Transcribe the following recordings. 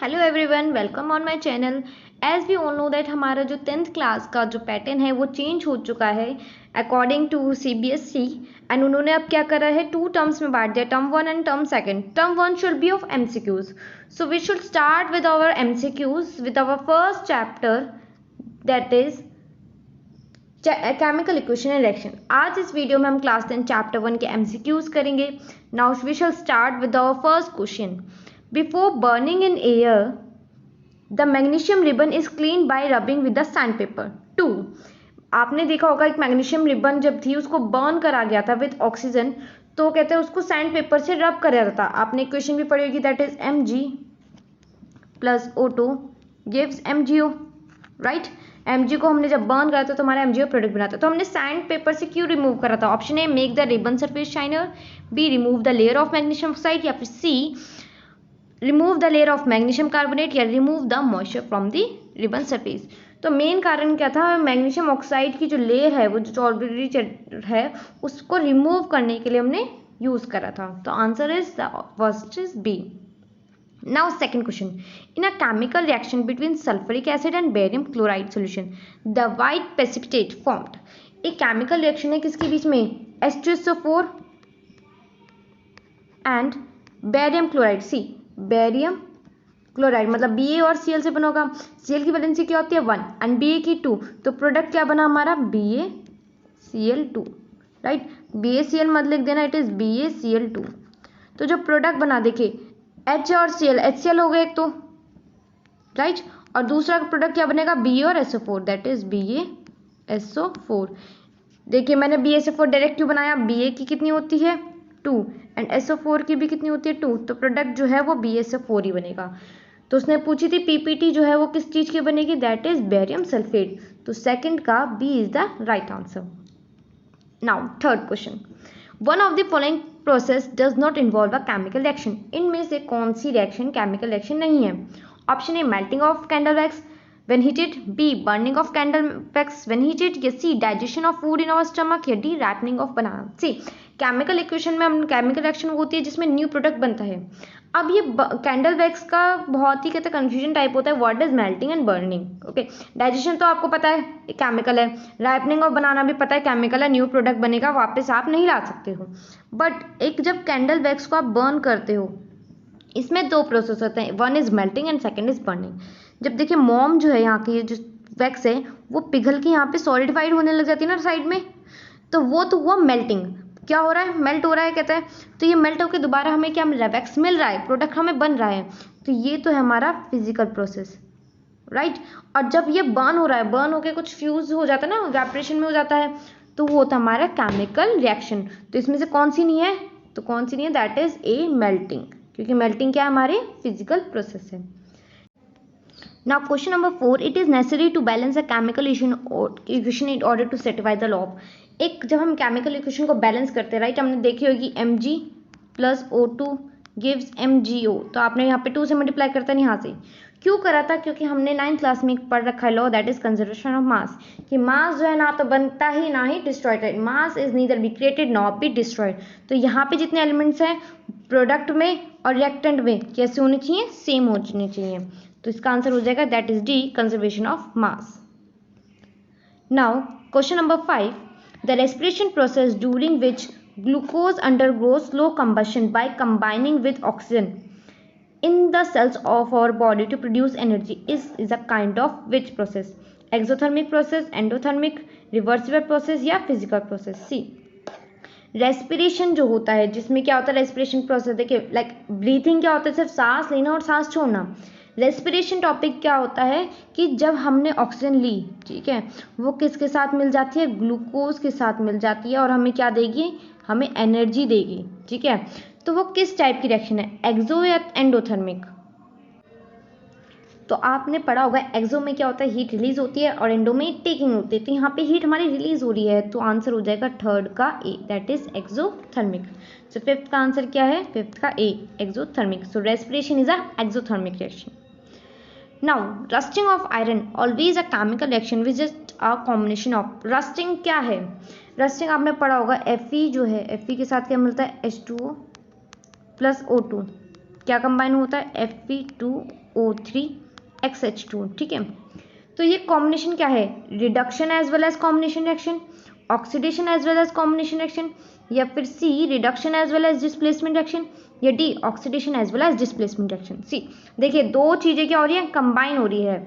Hello everyone, welcome on my channel. As we all know that हमारा जो 10th class का जो pattern है वो चेंज हो चुका है अकॉर्डिंग टू सीबीएसई। एंड उन्होंने अब क्या करा है, 2 टर्म्स में बांट दिया, term 1 and term 2। Term 1 should be of MCQs, so we should start with our MCQs with our first chapter, that is chemical equation and reaction. आज इस वीडियो में हम क्लास 10 चैप्टर 1 के एमसीक्यूज करेंगे। Now we shall start with our first question. Before burning in air, the magnesium ribbon is cleaned by rubbing with the sandpaper. 2. आपने देखा होगा एक मैग्नीशियम रिबन जब थी उसको बर्न करा गया था विद ऑक्सीजन, तो कहते हैं उसको सैंड पेपर से रब करा जाता। आपने इक्वेशन भी पढ़ी होगी, that is Mg plus O2 gives MgO, right. Mg को हमने जब बर्न करा था तो हमारा MgO प्रोडक्ट बना था। तो हमने सैंड पेपर से क्यों रिमूव करा था? Option A, make the ribbon surface shiner, B, remove the layer of magnesium oxide, या फिर C, remove the layer of magnesium carbonate, या remove the moisture from the ribbon surface. तो main कारण क्या था, मैग्नीशियम ऑक्साइड की जो layer है वो जो ऑलरेडी है उसको रिमूव करने के लिए हमने यूज करा था। तो answer is the first is B. Now second question, in a chemical reaction between sulphuric acid and barium chloride solution the white precipitate formed. एक केमिकल रिएक्शन है किसके बीच में, H2SO4 and barium chloride, see barium chloride, मतलब Ba और Cl से बना होगा। Cl की वैलेंसी क्या होती है 1 एंड Ba की 2, तो प्रोडक्ट क्या बना हमारा BaCl2, राइट। BaCl मत लिख देना, इट इज BaCl2। तो जो प्रोडक्ट बना देखिए H और Cl, HCl हो गए एक तो, राइट, और दूसरा प्रोडक्ट क्या बनेगा Ba और SO4, दैट इज BaSO4। देखिए मैंने BaSO4 डायरेक्ट क्यों बनाया, Ba की कितनी होती है 2 एंड SO4 की भी कितनी होती है 2, तो प्रोडक्ट जो है वो BaSO4 ही बनेगा। तो उसने पूछी थी PPT जो है वो किस चीज़ की बनेगी, दैट इज बेरियम सल्फेट। तो सेकंड का B is the right answer. Now third question, one of the following process does not involve a chemical reaction. इनमें से कौन सी रिएक्शन केमिकल रिएक्शन नहीं है? Option A, melting of candle wax when heated, B, burning of candle wax when heated, या C, digestion of food in our stomach, या D, ripening of banana। C, chemical equation में हम chemical reaction होती है जिसमें new product बनता है। अब ये कैंडल वैक्स का बहुत ही कहते हैं कंफ्यूजन टाइप होता है, what is melting and burning. Okay, digestion तो आपको पता है केमिकल है, राइपनिंग ऑफ बनाना भी पता है केमिकल है, न्यू प्रोडक्ट बनेगा, वापस आप नहीं ला सकते हो। बट एक जब कैंडल वैक्स को आप बर्न करते हो, इसमें दो प्रोसेस होते हैं, one is melting and second is burning. जब देखिए मोम जो है यहाँ की जो वैक्स है वो पिघल के यहाँ पे सॉलिडिफाइड होने लग जाती है ना साइड में, तो वो तो हुआ मेल्टिंग। क्या हो रहा है, मेल्ट हो रहा है कहते हैं। तो ये मेल्ट होकर दोबारा हमें क्या मिल रहा है, वैक्स मिल रहा है, प्रोडक्ट हमें बन रहा है। तो ये तो है हमारा फिजिकल प्रोसेस, राइट। और जब ये बर्न हो रहा है, बर्न होकर कुछ फ्यूज हो जाता है ना, इवेपोरेशन में हो जाता है, तो वो होता है हमारा केमिकल रिएक्शन। तो इसमें से कौन सी नहीं है, तो कौन सी नहीं है, दैट इज ए, मेल्टिंग, क्योंकि मेल्टिंग क्या है, हमारी फिजिकल प्रोसेस है। Now question number 4, it is necessary to balance a chemical equation in order to satisfy the law of। एक जब हम केमिकल इक्वेशन को बैलेंस करते हैं, राइट, हमने देखी होगी Mg plus O2 gives MgO, तो आपने यहाँ पे 2 से मल्टीप्लाई करता है, यहाँ से क्यों करा था, क्योंकि हमने 9th क्लास में पढ़ रखा है law, that is conservation of mass, कि मास जो है ना तो बनता ही ना ही डिस्ट्रॉयड है, mass is neither be created not be destroyed. तो यहाँ पे जितने एलिमेंट्स हैं प्रोडक्ट में और रिएक्टेंट में कैसे होने चाहिए, सेम होने चाहिए। तो इसका आंसर हो जाएगा that is D, conservation of mass. Now question number 5, the respiration process during which glucose undergoes slow combustion by combining with oxygen in the cells of our body to produce energy is a kind of which process? Exothermic process, endothermic, reversible process, या physical process? सी, respiration जो होता है, जिसमें क्या होता है respiration process, देखिए like breathing क्या होता है, सिर्फ सांस लेना और सांस छोड़ना। रेस्पिरेशन टॉपिक क्या होता है कि जब हमने ऑक्सीजन ली, ठीक है, वो किसके साथ मिल जाती है, ग्लूकोज के साथ मिल जाती है, और हमें क्या देगी, हमें एनर्जी देगी, ठीक है। तो वो किस टाइप की रिएक्शन है, एक्सो या एंडोथर्मिक? तो आपने पढ़ा होगा एक्सो में क्या होता है, हीट रिलीज होती है, और एंडो में टेकिंग होती है। तो यहाँ पे हीट हमारी रिलीज हो रही है, तो आंसर हो जाएगा थर्ड का A, that is exothermic. So fifth का आंसर क्या है, फिफ्थ का A, exothermic. So respiration is a exothermic reaction. Now rusting of iron always a chemical reaction which is a combination of. Rusting क्या है, rusting आपने पढ़ा होगा Fe जो है, Fe के साथ क्या मिलता है, H2O प्लस O2, क्या कंबाइन होता है, Fe2 SO3XH2, ठीक है। तो ये कॉम्बिनेशन क्या है, reduction as well as combination reaction, oxidation as well as combination reaction, या फिर C reduction as well as displacement reaction, या D oxidation as well as displacement reaction. C देखिए, दो चीज़ें क्या हो रही है, कंबाइन हो रही है,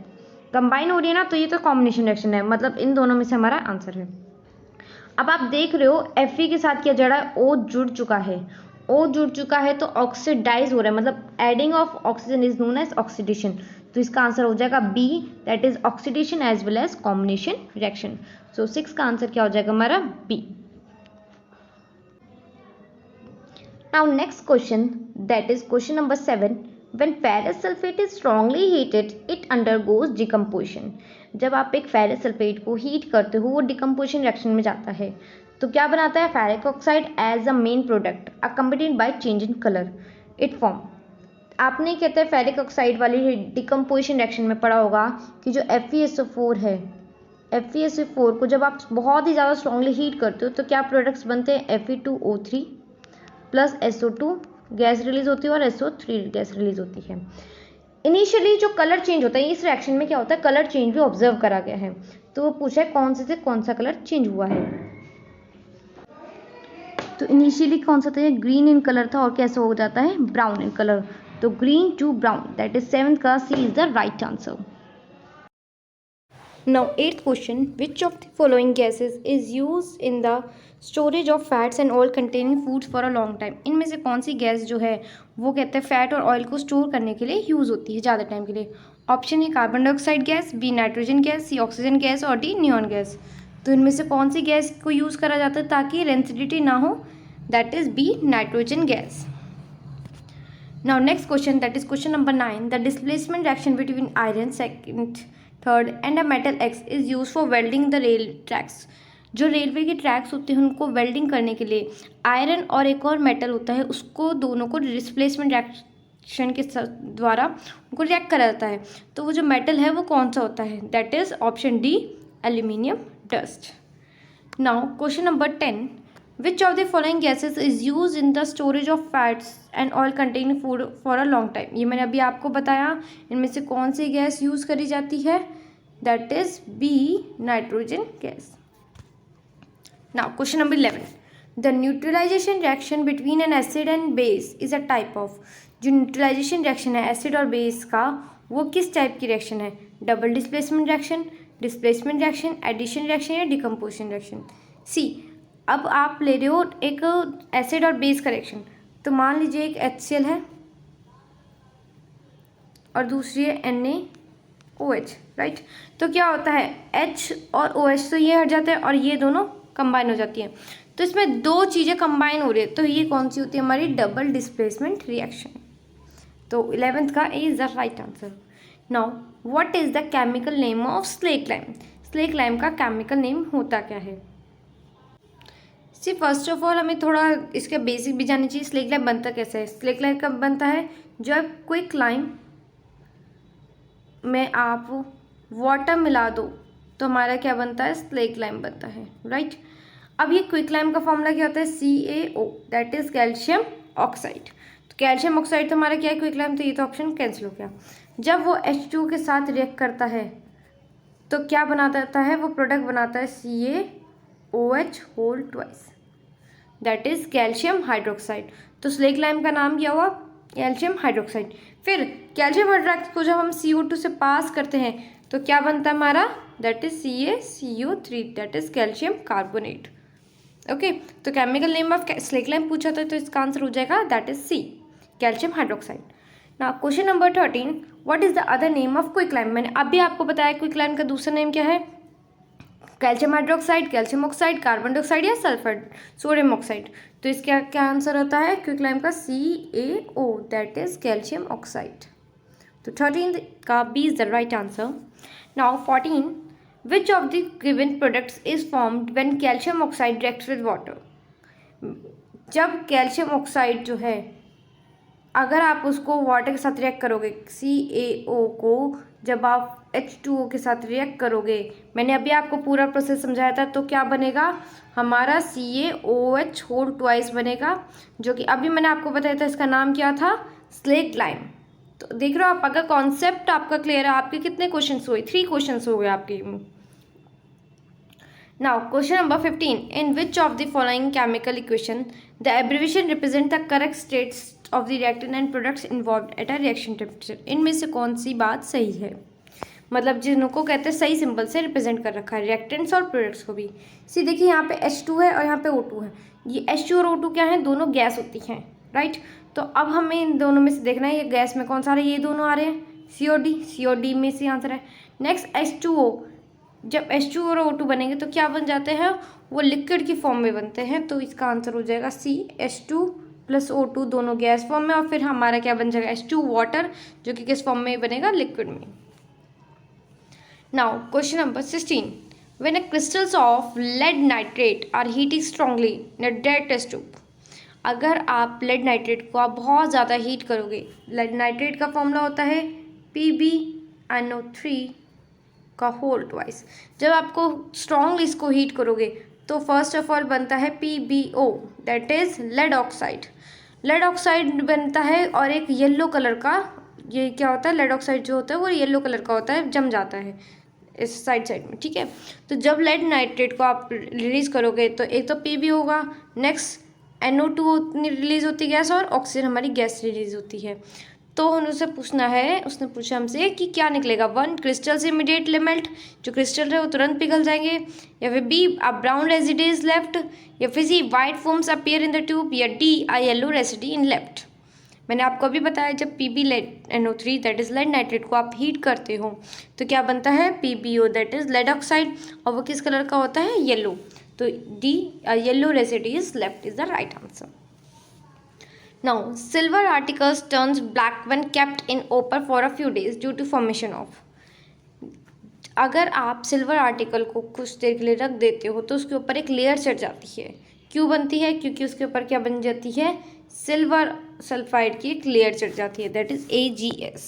कंबाइन हो रही है ना, तो ये तो कॉम्बिनेशन रिएक्शन है, मतलब इन दोनों में से हमारा आंसर है। अब आप देख रहे हो Fe के साथ क्या जुड़ा है, O जुड़ चुका है, O जुड़ चुका है तो ऑक्सीडाइज हो रहा है, मतलब adding of oxygen is known as oxidation. तो इसका आंसर हो जाएगा B, that is oxidation as well as combination reaction. So 6 का आंसर क्या हो जाएगा हमारा, B. Now next question, that is question number 7. When ferrous sulfate is strongly heated, it undergoes decomposition. जब आप एक फेरस सल्फेट को हीट करते हो, वो डिकम्पोजिशन रिएक्शन में जाता है, तो क्या बनाता है, ferric oxide as a main product accompanied by change in colour it form. आपने कहते हैं फेरिक ऑक्साइड वाली डिकम्पोजिशन रिएक्शन में पढ़ा होगा कि जो FeSO4 है, FeSO4 को जब आप बहुत ही ज़्यादा स्ट्रांगली हीट करते हो तो क्या प्रोडक्ट्स बनते हैं, Fe2O3 plus SO2 gas release होती है और SO3 गैस रिलीज होती है। इनिशियली जो कलर चेंज होता है, इस रिएक्शन में क्या होता है, कलर चेंज भी ऑब्जर्व करा गया है। तो वो पूछा है कौन से कौन सा कलर चेंज हुआ है। तो इनिशियली कौन सा था, ग्रीन इन कलर था और कैसे हो जाता है, ब्राउन इन कलर। तो green to brown, that is 7th का C is the right answer. Now 8th question, which of the following gases is used in the storage of fats and oil containing foods for a long time? इनमें से कौन सी gas जो है वो कहते हैं fat और ऑयल को स्टोर करने के लिए यूज़ होती है ज़्यादा टाइम के लिए। Option A carbon dioxide gas, B nitrogen gas, C oxygen gas और डी नियॉन गैस। तो इनमें से कौन सी गैस को यूज़ करा जाता है ताकि रेंसिडिटी ना हो, that is B nitrogen gas. Now next question, that is question number 9. The displacement reaction between iron second, third and a metal X is used for welding the rail tracks. जो railway के tracks होते हैं उनको welding करने के लिए iron और एक और मेटल होता है, उसको दोनों को डिस्प्लेसमेंट रिएक्शन के द्वारा उनको रिएक्ट करा जाता है। तो वो जो मेटल है वो कौन सा होता है, that is option D aluminium dust. Now question number 10. Which of the following gases is used in the storage of fats and oil containing food for a long time? ये मैंने अभी आपको बताया, इनमें से कौन सी गैस यूज़ करी जाती है, that is B nitrogen gas. Now question number 11. The neutralization reaction between an acid and base is a type of. जो न्यूट्रलाइजेशन रिएक्शन है एसिड और बेस का, वो किस टाइप की रिएक्शन है, double displacement reaction, displacement reaction, addition reaction या decomposition reaction. See अब आप ले रहे हो एक एसिड और बेस का रिएक्शन, तो मान लीजिए एक HCl है और दूसरी है NaOH, राइट। तो क्या होता है, H और OH तो ये हट जाते हैं और ये दोनों कंबाइन हो जाती हैं, तो इसमें दो चीज़ें कंबाइन हो रही है, तो ये कौन सी होती है हमारी डबल डिस्प्लेसमेंट रिएक्शन। तो 11th का is the right answer. Now what is the chemical name of slake lime? Slack lime का केमिकल नेम होता क्या है। सी फर्स्ट ऑफ ऑल हमें थोड़ा इसके बेसिक भी जाननी चाहिए, स्लेक लाइम बनता कैसे है। स्लेक लाइम कब बनता है, जब क्विक लाइम में आप वाटर मिला दो तो हमारा क्या बनता है, स्लेक लाइम बनता है, राइट। अब ये क्विक लाइम का फॉर्मूला क्या होता है, CaO, that is calcium oxide. तो कैल्शियम ऑक्साइड तो हमारा क्या है, क्विक लाइम, तो ये तो ऑप्शन कैंसिल हो गया। जब वो H2 के साथ रिएक्ट करता है तो क्या बनाता है, वो प्रोडक्ट बनाता है CaOH whole twice, that is calcium hydroxide. तो स्लेक लाइम का नाम क्या हुआ, कैल्शियम हाइड्रोक्साइड। फिर कैल्शियम हाइड्रोक्साइड को जब हम CO2 से पास करते हैं तो क्या बनता है हमारा, that is CaCO3, that is calcium carbonate. Okay, तो chemical name of slake lime पूछा था तो इसका आंसर हो जाएगा that is C, calcium hydroxide. Now question number 13. What is the other name of quick lime? मैंने अभी आपको बताया क्विक लाइम का दूसरा नेम क्या है, calcium hydroxide, calcium oxide, carbon dioxide या सल्फर सोडियम ऑक्साइड। तो इसका क्या आंसर होता है क्विक लाइम का, CaO, that is calcium oxide. तो 13 का B is the right answer. Now 14. Which of the given products is formed when calcium oxide reacts with water? जब कैल्शियम ऑक्साइड जो है अगर आप उसको वाटर के साथ रिएक्ट करोगे, CaO को जब आप H2O के साथ रिएक्ट करोगे, मैंने अभी आपको पूरा प्रोसेस समझाया था, तो क्या बनेगा हमारा CaOH होल ट्वाइस बनेगा, जो कि अभी मैंने आपको बताया था इसका नाम क्या था, स्लेक लाइम। तो देख रहे हो आप, अगर कॉन्सेप्ट आपका क्लियर है, आपके कितने क्वेश्चन हुए? 3 क्वेश्चन हो गए आपके। Now, question number 15. In which of the following chemical equation the abbreviation represent the correct states of the reactant and products involved at a reaction temperature? इनमें से कौन सी बात सही है? मतलब जिनको कहते हैं सही सिंबल से रिप्रेजेंट कर रखा है रिएक्टेंट्स और प्रोडक्ट्स को भी। सी देखिए, यहाँ पे H2 है और यहाँ पे O2 है। ये H2 और O2 क्या है? दोनों गैस होती हैं, राइट। तो अब हमें इन दोनों में से देखना है ये गैस में कौन सा आ रहा है। ये दोनों आ रहे हैं COD में से आंसर है। नेक्स्ट H2O, जब H2 और O2 बनेंगे तो क्या बन जाते हैं? वो लिक्विड की फॉर्म में बनते हैं। तो इसका आंसर हो जाएगा C, H2 प्लस O2 दोनों गैस फॉर्म में, और फिर हमारा क्या बन जाएगा? H2 वाटर, जो कि किस फॉर्म में बनेगा? लिक्विड में। Now question number 16. When a crystals of lead nitrate are heated strongly in a dead test tube, अगर आप लेड नाइट्रेट को आप बहुत ज़्यादा हीट करोगे, लेड नाइट्रेट का फॉर्मूला होता है PbNO3 का होल ट्वाइस। जब आपको स्ट्रॉन्ग इसको हीट करोगे तो फर्स्ट ऑफ ऑल बनता है PbO, that is lead oxide. Lead oxide बनता है और एक येलो कलर का, ये क्या होता है? लेड ऑक्साइड जो होता है वो येलो कलर का होता है, जम जाता है इस साइड में, ठीक है। तो जब लेड नाइट्रेट को आप रिलीज करोगे तो एक तो Pb होगा, नेक्स्ट NO2 रिलीज होती है गैस, और ऑक्सीजन हमारी गैस रिलीज होती है। तो उनसे पूछना है, उसने पूछा हमसे कि क्या निकलेगा? 1 क्रिस्टल से इमीडिएटली मेल्ट, जो क्रिस्टल है वो तुरंत पिघल जाएंगे, या फिर B a brown residue is left, या फिर C white foams appear in the tube, या D a yellow residue in left. मैंने आपको अभी बताया जब PbNO3 that is lead nitrate को आप हीट करते हो तो क्या बनता है? PbO that is lead oxide, और वो किस कलर का होता है? येलो। तो D a yellow residue is left is the right answer. Now, silver articles turns black when kept in open for a few days due to formation of. अगर आप silver article को कुछ देर के लिए रख देते हो तो उसके ऊपर एक लेयर चढ़ जाती है। क्यों बनती है? क्योंकि उसके ऊपर क्या बन जाती है? सिल्वर सल्फाइड की एक लेयर चढ़ जाती है, that is AgS।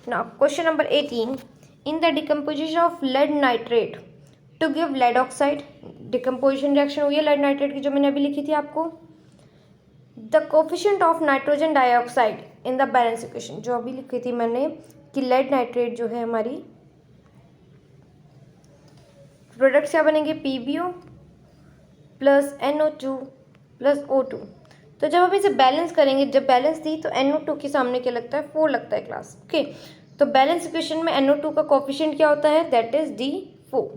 Now, question number 18. In the decomposition of lead nitrate to give lead oxide, decomposition reaction हुई है लेड नाइट्रेट की, जो मैंने अभी लिखी थी आपको। The coefficient of nitrogen dioxide in the balance equation, जो अभी लिखी थी मैंने कि लेड नाइट्रेट जो है हमारी प्रोडक्ट क्या बनेंगे? PbO plus NO2 plus O2। तो जब हम इसे बैलेंस करेंगे, जब बैलेंस थी तो NO2 के सामने क्या लगता है? 4 लगता है क्लास, ओके। तो बैलेंस इक्वेशन में NO2 का कोफिशिएंट क्या होता है? That is D4।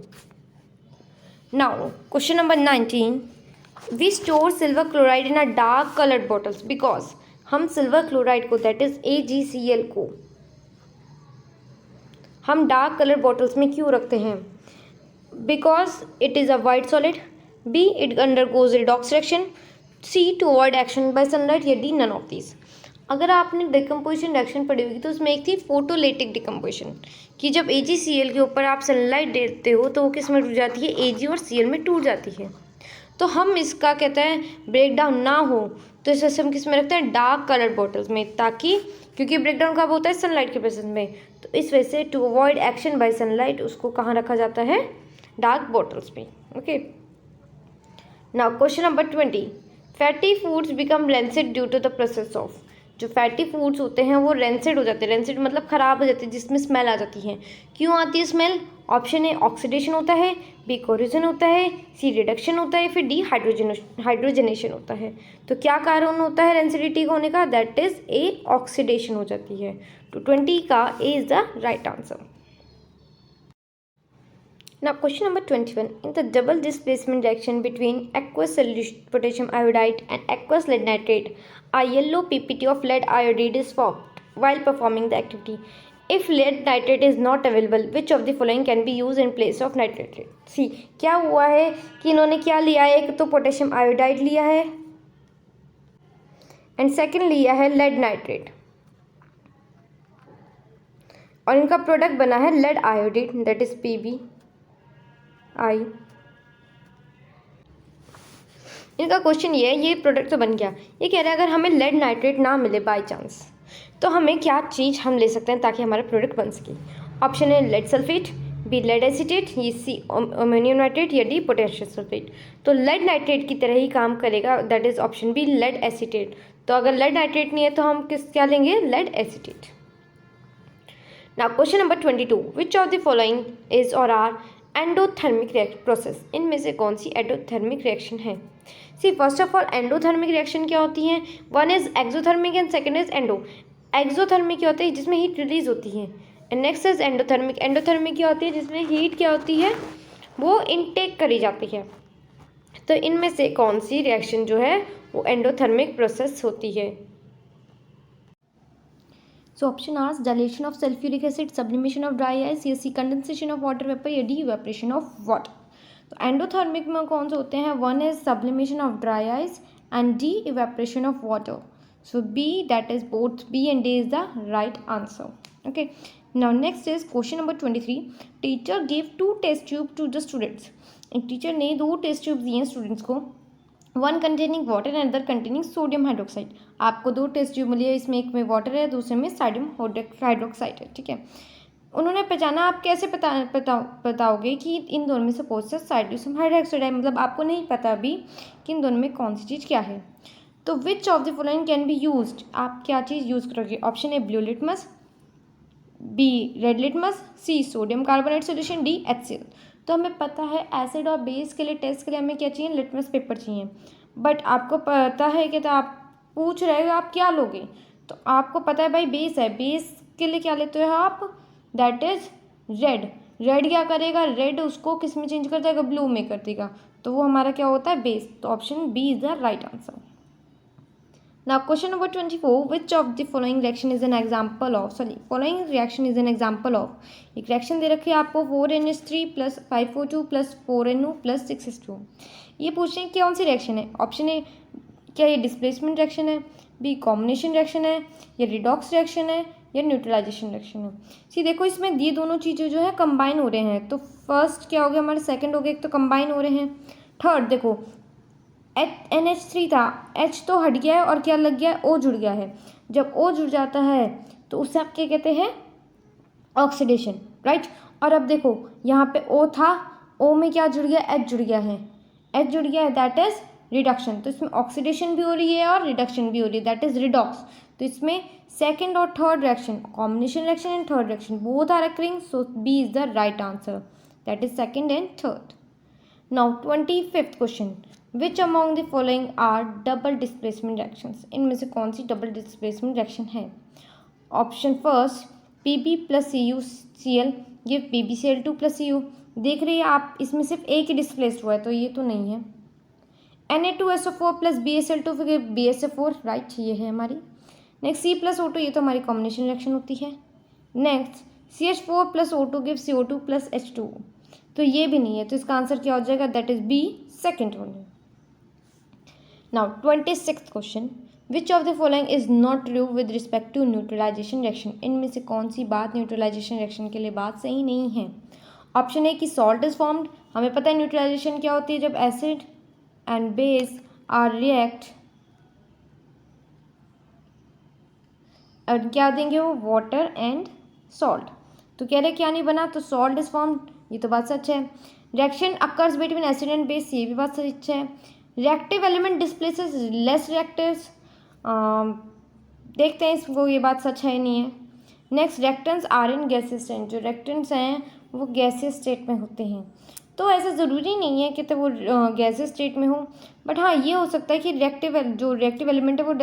Now question number 19. We store silver chloride in a dark colored bottles because हम सिल्वर क्लोराइड को दैट इज AgCl को हम डार्क कलर बॉटल्स में क्यों रखते हैं? Because it is a white solid, B it undergoes redox reaction, C to avoid action by sunlight, या D none of these. अगर आपने डिकम्पोजिशन रिएक्शन पढ़ी होगी तो उसमें एक थी फोटोलेटिक डिकम्पोजिशन, कि जब AgCl के ऊपर आप सनलाइट देते हो तो वो किस में टूट जाती है? Ag और Cl में टूट जाती है। तो हम इसका कहते हैं ब्रेक डाउन ना हो, तो इस वजह से हम किस में रखते हैं? डार्क कलर बॉटल्स में, ताकि क्योंकि ब्रेक डाउन कब होता है? सनलाइट के प्रेजेंस में। तो इस वजह से to avoid action by sunlight उसको कहाँ रखा जाता है? डार्क बॉटल्स में, okay. Now question number 20. Fatty foods become rancid due to the process of, जो फैटी फूड्स होते हैं वो रेंसिड हो जाते हैं। रेंसिड मतलब ख़राब हो जाते हैं, जिसमें स्मेल आ जाती है। क्यों आती है स्मेल? ऑप्शन ए ऑक्सीडेशन होता है, B कोरिजन होता है, C रिडक्शन होता है, फिर D हाइड्रोजनेशन होता है। तो क्या कारण होता है रेंसिडिटी होने का? दैट इज A ऑक्सीडेशन हो जाती है। तो 20 का A is the right answer. Now question number 21. In the double displacement reaction between aqueous solution potassium iodide and aqueous lead nitrate, a yellow PPT of lead iodide is formed while performing the activity. If lead nitrate is not available, which of the following can be used in place of nitrate? See, क्या हुआ है कि इन्होंने क्या लिया है? एक तो पोटेशियम आयोडाइड लिया है एंड सेकेंड लिया है लेड नाइट्रेट, और इनका प्रोडक्ट बना है lead iodide, that is PbI। इनका क्वेश्चन ये है, ये प्रोडक्ट तो बन गया, ये कह रहा है अगर हमें लेड नाइट्रेट ना मिले बाय चांस तो हमें क्या चीज़ हम ले सकते हैं ताकि हमारा प्रोडक्ट बन सके? ऑप्शन है lead sulphate, B lead acetate, ये C अमोनियम नाइट्रेट, या D पोटेशियम सल्फेट। तो लेड नाइट्रेट की तरह ही काम करेगा, that is option B lead acetate. तो अगर लेड नाइट्रेट नहीं है तो हम क्या लेंगे, lead acetate. Now question number 22, which of the following is or are endothermic process, इनमें से कौन सी एंडोथर्मिक रिएक्शन है। See first of all endothermic reaction क्या होती है, one is exothermic and second is endo. Exothermic क्या होता है, जिसमें हीट रिलीज होती है, and next is endothermic. Endothermic क्या होती है, जिसमें हीट क्या होती है, वो इनटेक करी जाती है। तो इनमें से कौन सी रिएक्शन जो है वो एंडोथर्मिक प्रोसेस होती है। So option are dilution of sulphuric acid, sublimation of dry ice, या C condensation of water vapour, या डी इवेपोरेशन ऑफ वाटर। तो एंडोथर्मिक में कौन से होते हैं, one is sublimation of dry ice and D evaporation of water. So B, that is both B and D is the right answer. Okay, now next is question number 23, teacher give 2 test tube to the students. एक teacher ने 2 test tube दिए हैं students को, one containing water and other containing sodium hydroxide. आपको 2 test tube मिली है, इसमें एक में वाटर है, दूसरे में सोडियम हाइड्रोक्साइड है, ठीक है। उन्होंने पहचाना, आप कैसे बताओगे कि इन दोनों में से कौन सा सोडियम हाइड्रोक्साइड है, मतलब आपको नहीं पता अभी कि इन दोनों में कौन सी चीज़ क्या है। तो which of the following can be used, आप क्या चीज़ यूज़ करोगे। Option A blue litmus, B red litmus, C sodium carbonate solution, D HCl। तो हमें पता है एसिड और बेस के लिए टेस्ट के लिए हमें क्या चाहिए, लिटमस पेपर चाहिए। बट आपको पता है कि, तो आप पूछ रहे हो आप क्या लोगे, तो आपको पता है भाई बेस है, बेस के लिए क्या लेते हो आप, दैट इज रेड। रेड क्या करेगा, रेड उसको किस में चेंज कर देगा, ब्लू में कर देगा, तो वो हमारा क्या होता है, बेस। तो option B is the right answer. Now question number 24, which of the following reaction is an example of, following reaction is an example of, एक reaction दे रखी है आपको 4NH3 plus 5O2 plus 4NO plus 6H2। ये पूछ रहे हैं कौन सी रिएक्शन है। ऑप्शन ए, क्या ये डिस्प्लेसमेंट रिएक्शन है, बी कॉम्बिनेशन रिएक्शन है, या रिडॉक्स रिएक्शन है, या न्यूट्रलाइजेशन रिएक्शन है। सी देखो इसमें ये दोनों चीज़ें जो है कंबाइन हो रहे हैं, तो फर्स्ट क्या हो गया हमारे, सेकंड हो गया, एक तो कंबाइन हो रहे हैं। थर्ड देखो NH3 था, H तो हट गया है और क्या लग गया है, O जुड़ गया है। जब O जुड़ जाता है तो उसे आप क्या कहते हैं, ऑक्सीडेशन, राइट। और अब देखो यहाँ पे O था, O में क्या जुड़ गया, H जुड़ गया है, H जुड़ गया है, दैट इज रिडक्शन। तो इसमें ऑक्सीडेशन भी हो रही है और रिडक्शन भी हो रही है, दैट इज रिडॉक्स। तो इसमें सेकेंड और third reaction, combination reaction and third reaction, both are occurring, so B is the right answer, that is second and third. Now 25th question, which among the following are double displacement reactions, इनमें से कौन सी double displacement reaction है। Option first, Pb plus CuCl give PbCl2 plus Cu। देख रही है आप, इसमें सिर्फ एक ही डिस्प्लेस्ड हुआ है, तो ये तो नहीं है। Na2SO4 plus BaSL2 give BaSF4, right, ये है हमारी। नेक्स्ट C प्लस O2, ये तो हमारी कॉम्बिनेशन रिएक्शन होती है। Next CH4 plus O2 give CO2 plus H2, तो ये भी नहीं है, तो इसका आंसर क्या हो जाएगा, that is B, second one. Now 26th question, which of the following is not true with respect to neutralisation reaction, इनमें से कौन सी बात न्यूट्रलाइजेशन रिएक्शन के लिए बात सही नहीं है। ऑप्शन ए कि सॉल्ट इज फॉर्म्ड, हमें पता है न्यूट्रलाइजेशन क्या होती है, जब acid and base are react, और क्या देंगे वो, वाटर एंड सॉल्ट। तो कह रहे क्या नहीं बना, तो सॉल्ट इज फॉर्म्ड, ये तो बात सच है। Reaction occurs between acid and base, ये भी बात सच है। Reactive element displaces less reactives, देखते हैं इसको, ये बात सच है नहीं है। Next, reactants are in gaseous state, जो रिएक्टेंट्स हैं वो गैसियस स्टेट में होते हैं। तो ऐसा ज़रूरी नहीं है कि तो वो गैसियस स्टेट में हो, बट हाँ ये हो सकता है कि जो रिएक्टिव एलिमेंट है वो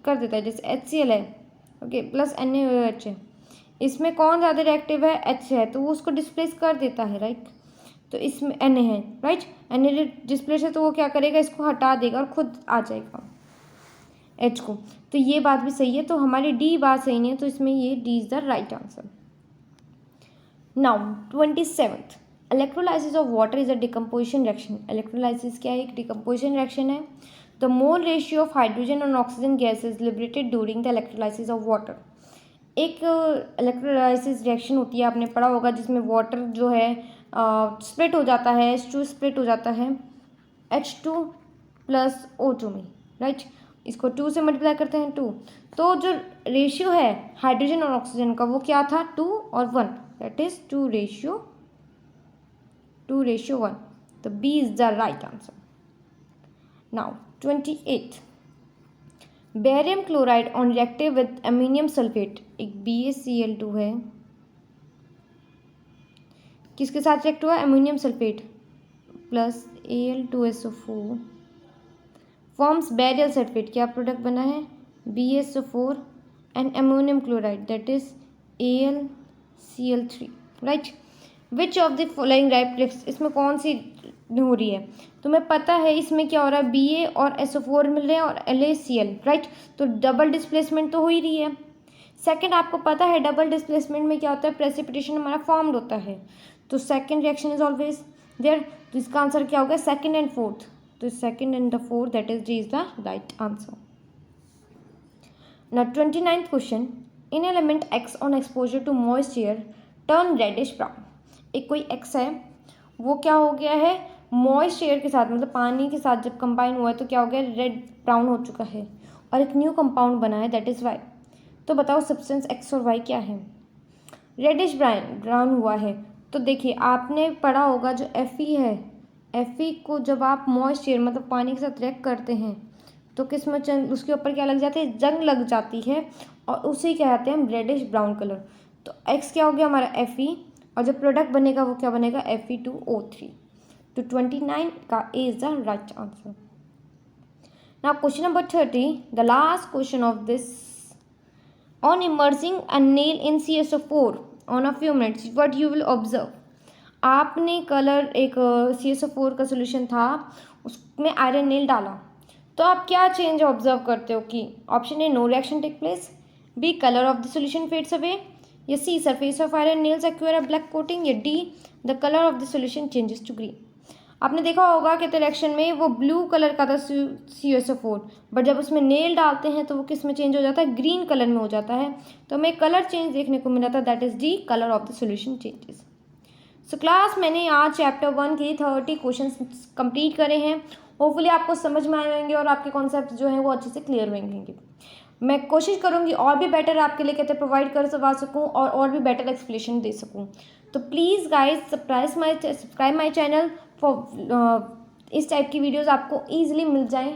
कर देता है, जैसे HCl है, ओके, प्लस NaOH है, इसमें कौन ज़्यादा रिएक्टिव है, H है, तो वो उसको डिस्प्लेस कर देता है, राइट। तो इसमें Na है, राइट, Na डिस्प्लेस है, तो वो क्या करेगा, इसको हटा देगा और खुद आ जाएगा H को। तो ये बात भी सही है, तो हमारी D बात सही नहीं है, तो इसमें ये D is the right answer. Now 27th, electrolysis of water is a decomposition reaction. Electrolysis क्या है, एक डिकम्पोजिशन रिएक्शन है। The mole ratio of hydrogen और oxygen gas is liberated during the electrolysis of water. एक electrolysis reaction होती है, आपने पढ़ा होगा, जिसमें वाटर जो है स्प्लिट हो जाता है, H2 स्प्लिट हो जाता है H2 प्लस O2 में, राइट। इसको 2 से मल्टीप्लाई करते हैं 2, तो जो रेशियो है हाइड्रोजन और ऑक्सीजन का वो क्या था, 2 और 1, दैट इज 2:1, तो B is the right answer. Now 28, barium chloride on reactive with ammonium sulphate, एक BaCl2 है, किसके साथ रिएक्ट हुआ, ammonium sulphate plus Al2SO4 forms burial sulphate, क्या प्रोडक्ट बना है, BaSO4 and ammonium chloride that is AlCl3, right. Which of the following reacts, इसमें कौन सी हो रही है, तुम्हें पता है इसमें क्या हो रहा है, Ba और SO4 मिल रहे हैं और LaCl, राइट, तो डबल डिस्प्लेसमेंट तो हो ही रही है। सेकंड, आपको पता है डबल डिस्प्लेसमेंट में क्या होता है, प्रेसिपिटेशन हमारा फॉर्म्ड होता है, तो second reaction is always there, तो इसका आंसर क्या होगा, सेकंड एंड फोर्थ, तो second and the fourth that is D is the right answer. Now 29th question, in element X on exposure to moisture turn reddish brown, एक कोई X है वो क्या हो गया है, मॉइस्चर के साथ मतलब पानी के साथ जब कंबाइन हुआ है तो क्या हो गया, रेड ब्राउन हो चुका है और एक न्यू कंपाउंड बना है दैट इज़ वाई। तो बताओ सब्सटेंस X और वाई क्या है, रेडिश ब्राउन हुआ है। तो देखिए आपने पढ़ा होगा जो Fe है, Fe को जब आप मॉइस्चर मतलब पानी के साथ रिएक्ट करते हैं तो किस में उसके ऊपर क्या लग जाती है, जंग लग जाती है और उसे क्या कहते हैं हम, रेडिश ब्राउन कलर। तो X क्या हो गया हमारा Fe और जो प्रोडक्ट बनेगा वो क्या बनेगा, Fe2O3। तो 29 का A is the right answer. Now question number 30, the last question of this, on emerging a nail in CSO4 on a few minutes what you will observe. आपने कलर एक CSO4 का solution था उसमें iron nail डाला तो आप क्या change observe करते हो कि option A no reaction take place, B colour of the solution fades away, या C surface of iron nails acquire a black coating, या D the colour of the solution changes to green. आपने देखा होगा कि reaction में वो blue colour का था CSO4 बट जब उसमें नेल डालते हैं तो वो किस में चेंज हो जाता है, ग्रीन कलर में हो जाता है। तो हमें कलर चेंज देखने को मिला था that is D colour of the solution changes. So class मैंने आज चैप्टर 1 के 30 क्वेश्चन कंप्लीट करे हैं, होपफुली आपको समझ में आए होंगे और आपके कॉन्सेप्ट जो हैं वो अच्छे से क्लियर होंगे। मैं कोशिश करूँगी और भी बेटर आपके लिए कहते प्रोवाइड कर सकूँ और भी बेटर एक्सप्लेनेशन दे सकूँ। तो please guys subscribe my channel for इस टाइप की वीडियोज़ आपको ईजिली मिल जाएँ,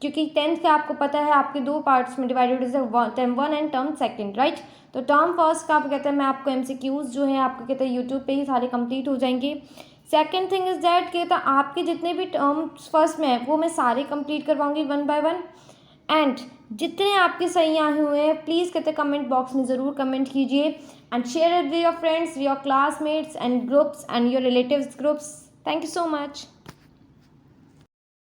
क्योंकि 10th का आपको पता है आपके दो पार्ट्स में डिवाइडेड है, टर्म 1 एंड टर्म 2, राइट। तो टर्म फर्स्ट का आप कहते हैं मैं आपको MCQs जो है आपको कहते हैं यूट्यूब पे ही सारे कंप्लीट हो जाएंगे। सेकंड थिंग इज़ दैट कहता है आपके जितने भी टर्म्स फर्स्ट में है वो मैं सारे कंप्लीट करवाऊंगी 1 by 1 एंड जितने आपके सही आए हुए हैं प्लीज़ कहते कमेंट बॉक्स में ज़रूर कमेंट कीजिए and share it with your friends, your classmates and groups and your relatives groups. Thank you so much.